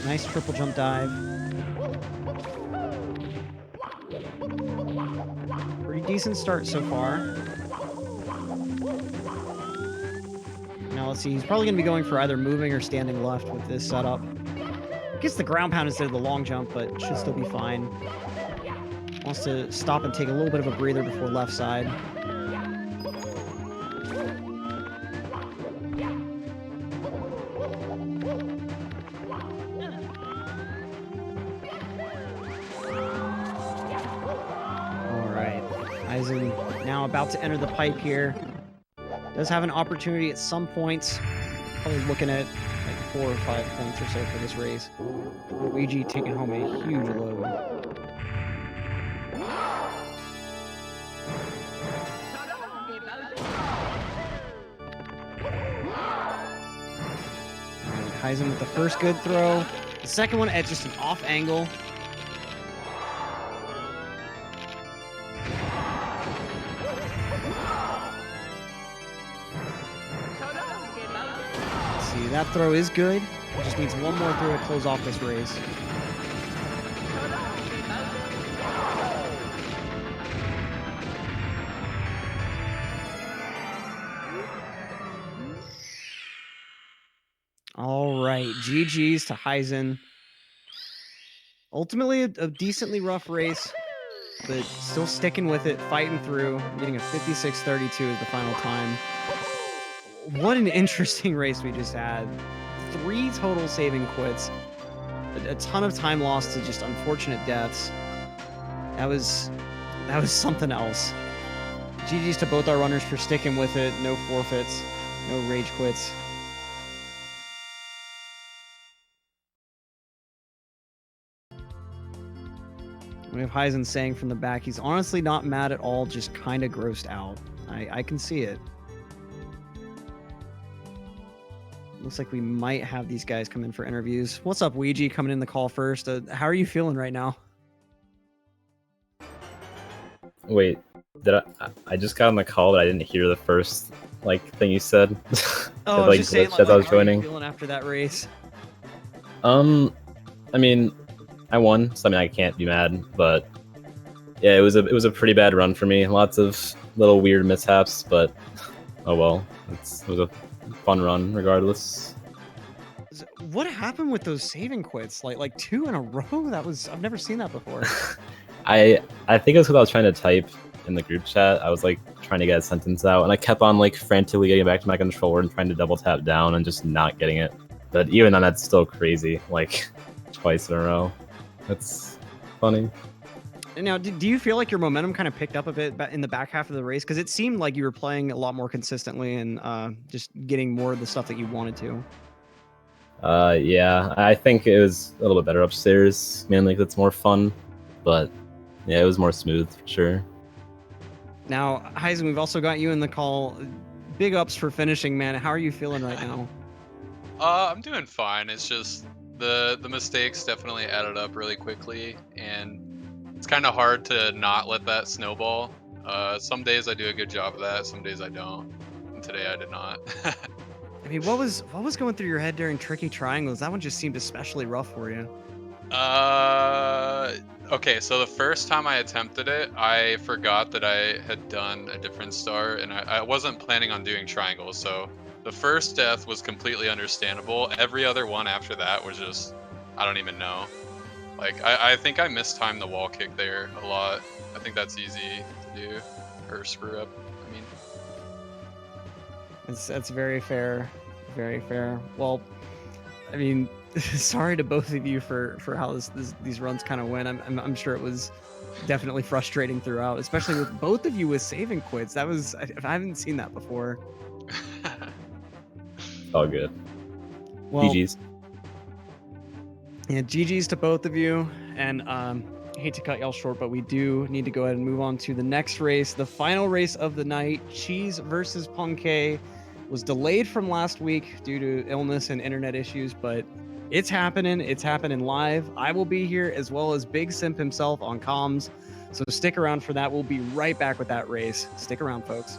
Speaker 1: Nice triple jump dive. Pretty decent start so far. Now let's see, he's probably going to be going for either moving or standing left with this setup. Gets the ground pound instead of the long jump, but should still be fine. Wants to stop and take a little bit of a breather before left side. Heisen now about to enter the pipe here. Does have an opportunity at some points. Probably looking at like 4 or 5 points or so for this race. Weegee taking home a huge load. Heisen with the first good throw. The second one at just an off angle. See, that throw is good. It just needs one more throw to close off this race. All right, GG's to Heisen. Ultimately, a decently rough race, but still sticking with it, fighting through, getting a 56:32 as the final time. What an interesting race we just had. 3 total saving quits, a ton of time lost to just unfortunate deaths. That was something else. GG's to both our runners for sticking with it. No forfeits, no rage quits. We have Heisen saying from the back, he's honestly not mad at all, just kind of grossed out. I can see it. Looks like we might have these guys come in for interviews. What's up, Weegee, coming in the call first? How are you feeling right now?
Speaker 4: Wait, did I just got on the call, but I didn't hear the first thing you said.
Speaker 1: Oh, I was just saying,
Speaker 4: as I was joining.
Speaker 1: How are you feeling after that race?
Speaker 4: I mean, I won, so I mean I can't be mad, but yeah, it was a pretty bad run for me. Lots of little weird mishaps, but oh well. It was a fun run regardless.
Speaker 1: What happened with those saving quits? Like 2 in a row? I've never seen that before.
Speaker 4: I think it was because I was trying to type in the group chat. I was trying to get a sentence out, and I kept on frantically getting back to my controller and trying to double tap down and just not getting it. But even then, that's still crazy. Twice in a row. That's funny.
Speaker 1: Now, do you feel like your momentum kind of picked up a bit in the back half of the race? Because it seemed like you were playing a lot more consistently and just getting more of the stuff that you wanted to.
Speaker 4: Yeah, I think it was a little bit better upstairs, mainly because it's more fun. But yeah, it was more smooth for sure.
Speaker 1: Now, Heisen, we've also got you in the call. big ups for finishing, man. How are you feeling right now?
Speaker 3: I'm doing fine. It's just the mistakes definitely added up really quickly, and it's kind of hard to not let that snowball. Some days I do a good job of that, some days I don't, and today I did not.
Speaker 1: I mean, what was going through your head during tricky triangles? That one just seemed especially rough for you.
Speaker 3: Okay, so the first time I attempted it, I forgot that I had done a different star, and I wasn't planning on doing triangles, so the first death was completely understandable. Every other one after that was just, I don't even know. Like, I think I mistimed the wall kick there a lot. I think that's easy to do, or screw up, I mean.
Speaker 1: That's very fair. Very fair. Well, I mean, sorry to both of you for how these runs kind of went. I'm sure it was definitely frustrating throughout, especially with both of you with saving quits. That was I haven't seen that before.
Speaker 4: All good.
Speaker 1: Well,
Speaker 4: GG's.
Speaker 1: Yeah, GG's to both of you. And I hate to cut y'all short, but we do need to go ahead and move on to the next race. The final race of the night, Cheese versus Punkay, was delayed from last week due to illness and internet issues, but it's happening. It's happening live. I will be here as well as Big Simp himself on comms. So stick around for that. We'll be right back with that race. Stick around, folks.